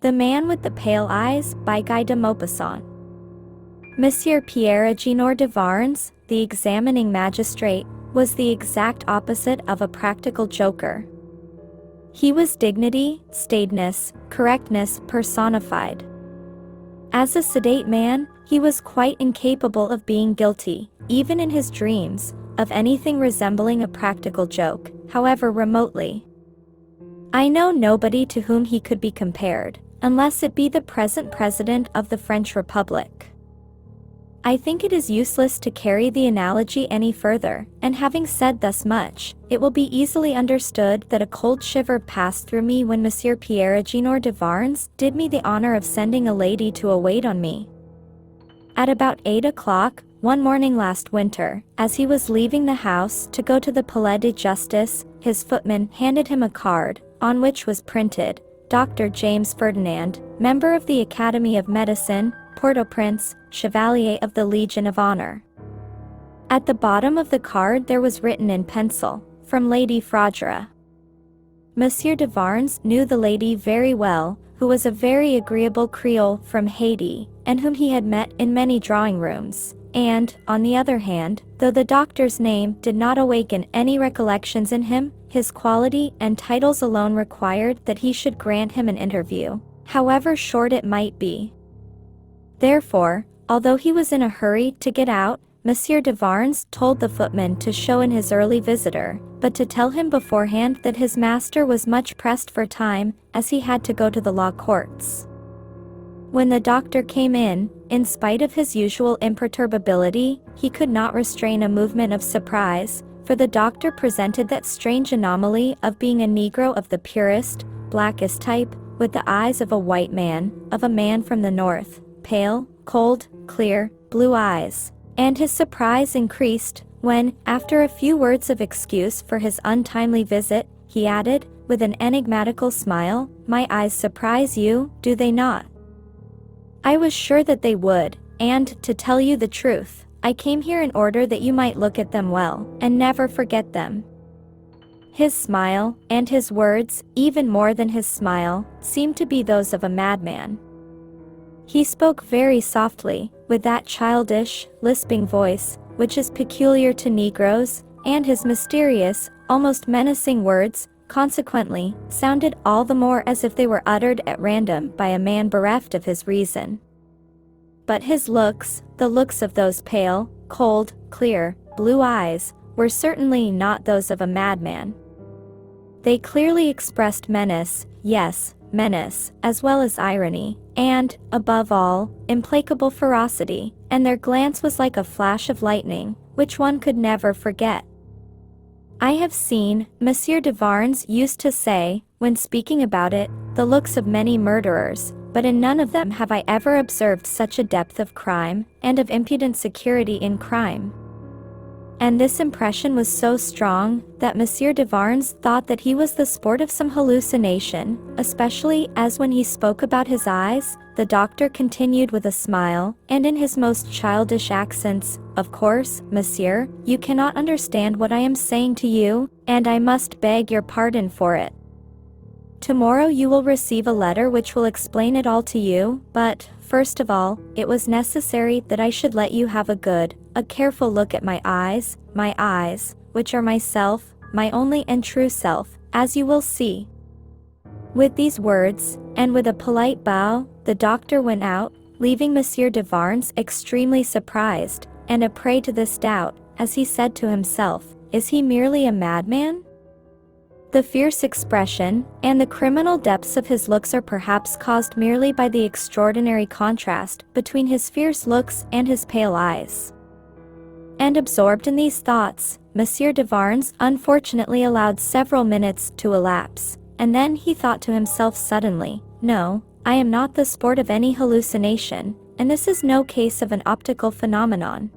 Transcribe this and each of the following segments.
The Man with the Pale Eyes by Guy de Maupassant. Monsieur Pierre Eginor de Varnes, the examining magistrate, was the exact opposite of a practical joker. He was dignity, staidness, correctness personified. As a sedate man, he was quite incapable of being guilty, even in his dreams, of anything resembling a practical joke, however remotely. I know nobody to whom he could be compared, unless it be the present president of the French Republic. I think it is useless to carry the analogy any further, and having said thus much, it will be easily understood that a cold shiver passed through me when Monsieur Pierre Eginor de Varnes did me the honor of sending a lady to await on me. At about 8 o'clock, one morning last winter, as he was leaving the house to go to the Palais de Justice, his footman handed him a card, on which was printed, Dr. James Ferdinand, member of the Academy of Medicine, Port-au-Prince, Chevalier of the Legion of Honor. At the bottom of the card there was written in pencil, from Lady Fraudra. Monsieur de Varnes knew the lady very well, who was a very agreeable Creole from Haiti, and whom he had met in many drawing-rooms, and, on the other hand, though the doctor's name did not awaken any recollections in him, his quality and titles alone required that he should grant him an interview, however short it might be. Therefore, although he was in a hurry to get out, Monsieur de Varnes told the footman to show in his early visitor, but to tell him beforehand that his master was much pressed for time, as he had to go to the law courts. When the doctor came in spite of his usual imperturbability, he could not restrain a movement of surprise, for the doctor presented that strange anomaly of being a Negro of the purest, blackest type, with the eyes of a white man, of a man from the north, pale, cold, clear, blue eyes. And his surprise increased, when, after a few words of excuse for his untimely visit, he added, with an enigmatical smile, "My eyes surprise you, do they not? I was sure that they would, and, to tell you the truth, I came here in order that you might look at them well, and never forget them." His smile, and his words, even more than his smile, seemed to be those of a madman. He spoke very softly, with that childish, lisping voice, which is peculiar to Negroes, and his mysterious, almost menacing words, consequently, sounded all the more as if they were uttered at random by a man bereft of his reason. But his looks, the looks of those pale, cold, clear, blue eyes, were certainly not those of a madman. They clearly expressed menace, yes, menace, as well as irony, and, above all, implacable ferocity, and their glance was like a flash of lightning, which one could never forget. I have seen, Monsieur de Varnes used to say, when speaking about it, the looks of many murderers, but in none of them have I ever observed such a depth of crime, and of impudent security in crime. And this impression was so strong, that Monsieur de Varnes thought that he was the sport of some hallucination, especially as when he spoke about his eyes, the doctor continued with a smile, and in his most childish accents, "Of course, monsieur, you cannot understand what I am saying to you, and I must beg your pardon for it. Tomorrow you will receive a letter which will explain it all to you, but, first of all, it was necessary that I should let you have a careful look at my eyes, which are myself, my only and true self, as you will see." With these words, and with a polite bow, the doctor went out, leaving Monsieur de Varnes extremely surprised, and a prey to this doubt, as he said to himself, "Is he merely a madman?" The fierce expression, and the criminal depths of his looks are perhaps caused merely by the extraordinary contrast between his fierce looks and his pale eyes. And absorbed in these thoughts, Monsieur de Varnes unfortunately allowed several minutes to elapse, and then he thought to himself suddenly, "No, I am not the sport of any hallucination, and this is no case of an optical phenomenon.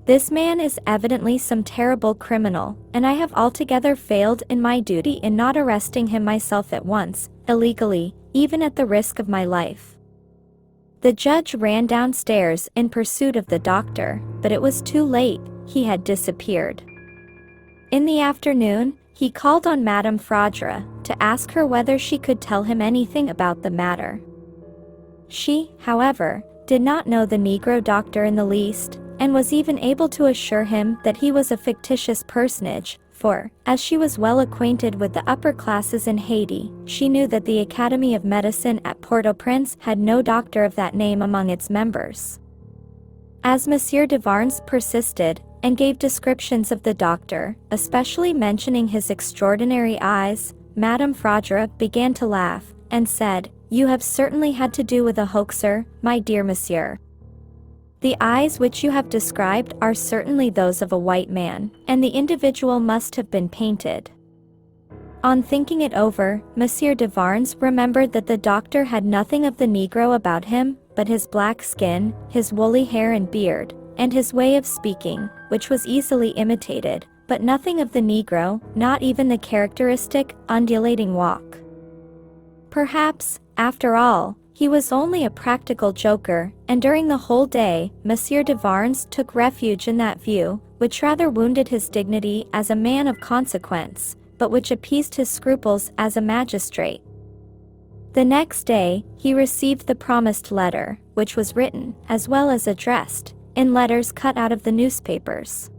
This man is evidently some terrible criminal, and I have altogether failed in my duty in not arresting him myself at once, illegally, even at the risk of my life." The judge ran downstairs in pursuit of the doctor, but it was too late, he had disappeared. In the afternoon, He called on Madame Fraudre to ask her whether she could tell him anything about the matter. She, however, did not know the Negro doctor in the least, and was even able to assure him that he was a fictitious personage, for, as she was well acquainted with the upper classes in Haiti, she knew that the Academy of Medicine at Port-au-Prince had no doctor of that name among its members. As Monsieur de Varnes persisted, and gave descriptions of the doctor, especially mentioning his extraordinary eyes, Madame Fraudre began to laugh, and said, "You have certainly had to do with a hoaxer, my dear monsieur. The eyes which you have described are certainly those of a white man, and the individual must have been painted." On thinking it over, Monsieur de Varnes remembered that the doctor had nothing of the Negro about him, but his black skin, his woolly hair and beard, and his way of speaking, which was easily imitated, but nothing of the Negro, not even the characteristic, undulating walk. Perhaps, after all, he was only a practical joker, and during the whole day, Monsieur de Varnes took refuge in that view, which rather wounded his dignity as a man of consequence, but which appeased his scruples as a magistrate. The next day, he received the promised letter, which was written, as well as addressed, in letters cut out of the newspapers.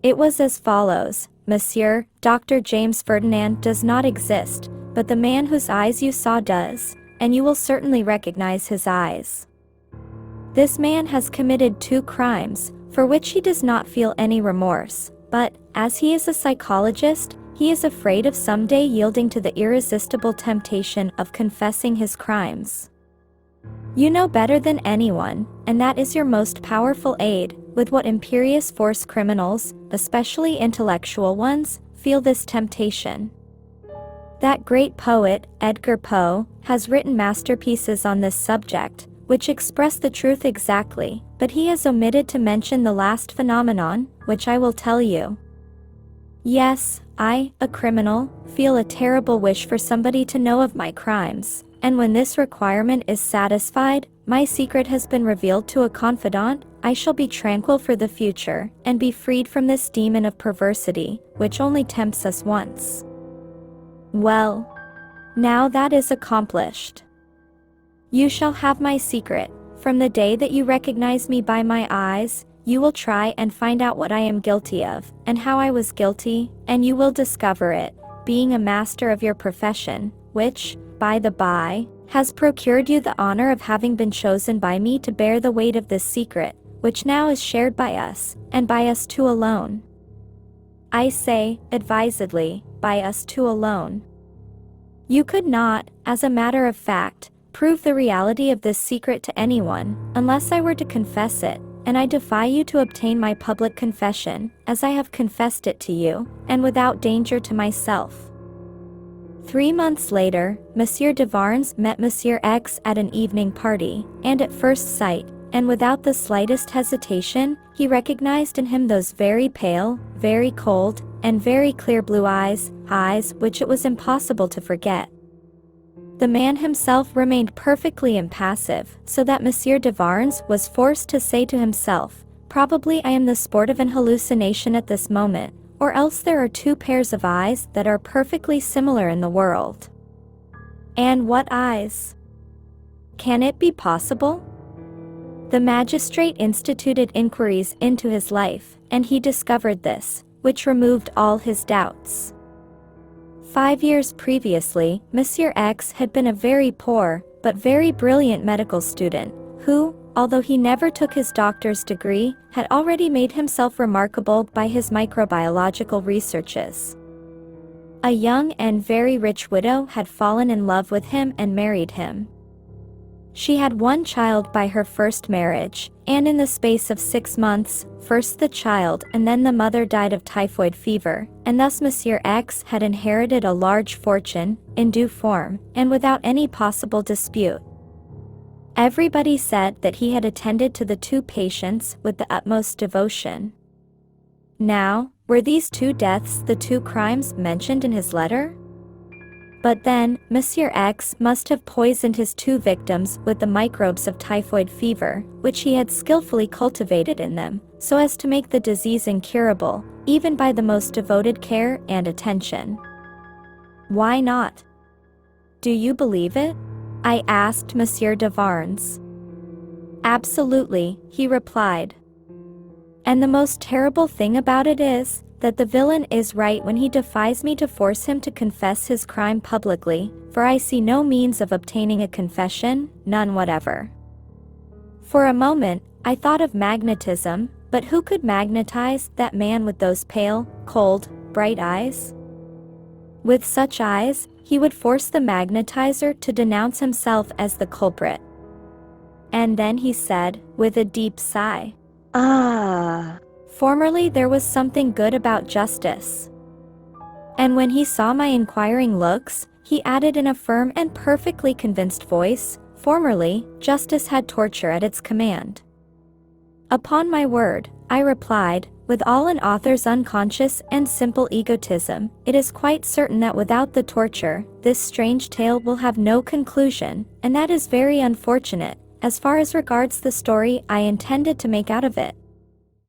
It was as follows: "Monsieur, Dr. James Ferdinand does not exist, but the man whose eyes you saw does, and you will certainly recognize his eyes. This man has committed 2 crimes, for which he does not feel any remorse, but, as he is a psychologist, he is afraid of someday yielding to the irresistible temptation of confessing his crimes. You know better than anyone, and that is your most powerful aid, with what imperious force criminals, especially intellectual ones, feel this temptation. That great poet, Edgar Poe, has written masterpieces on this subject, which express the truth exactly, but he has omitted to mention the last phenomenon, which I will tell you. Yes, I, a criminal, feel a terrible wish for somebody to know of my crimes, and when this requirement is satisfied, my secret has been revealed to a confidant, I shall be tranquil for the future, and be freed from this demon of perversity, which only tempts us once. Well, now that is accomplished. You shall have my secret. From the day that you recognize me by my eyes, you will try and find out what I am guilty of, and how I was guilty, and you will discover it, being a master of your profession, which, by the by, has procured you the honor of having been chosen by me to bear the weight of this secret, which now is shared by us, and by us 2 alone. I say, advisedly, by us 2 alone. You could not, as a matter of fact, prove the reality of this secret to anyone, unless I were to confess it, and I defy you to obtain my public confession, as I have confessed it to you, and without danger to myself." 3 months later, Monsieur de Varnes met Monsieur X at an evening party, and at first sight, and without the slightest hesitation, he recognized in him those very pale, very cold, and very clear blue eyes which it was impossible to forget. The man himself remained perfectly impassive, so that Monsieur de Varnes was forced to say to himself, "Probably I am the sport of an hallucination at this moment, or else there are 2 pairs of eyes that are perfectly similar in the world. And what eyes? Can it be possible?" The magistrate instituted inquiries into his life, and he discovered this, which removed all his doubts. 5 years previously, Monsieur X had been a very poor, but very brilliant medical student, who, although he never took his doctor's degree, had already made himself remarkable by his microbiological researches. A young and very rich widow had fallen in love with him and married him. She had 1 child by her first marriage, and in the space of 6 months, first the child and then the mother died of typhoid fever, and thus Monsieur X had inherited a large fortune, in due form, and without any possible dispute. Everybody said that he had attended to the 2 patients with the utmost devotion. Now, were these 2 deaths the 2 crimes mentioned in his letter? But then, Monsieur X must have poisoned his two victims with the microbes of typhoid fever, which he had skillfully cultivated in them, so as to make the disease incurable, even by the most devoted care and attention. Why not? Do you believe it? I asked Monsieur de Varnes. Absolutely, he replied. And the most terrible thing about it is that the villain is right when he defies me to force him to confess his crime publicly, for I see no means of obtaining a confession, none whatever. For a moment, I thought of magnetism, but who could magnetize that man with those pale, cold, bright eyes? With such eyes, he would force the magnetizer to denounce himself as the culprit. And then he said, with a deep sigh, "Ah, formerly there was something good about justice." And when he saw my inquiring looks, he added in a firm and perfectly convinced voice, "Formerly, justice had torture at its command." Upon my word, I replied, with all an author's unconscious and simple egotism, it is quite certain that without the torture, this strange tale will have no conclusion, and that is very unfortunate, as far as regards the story I intended to make out of it.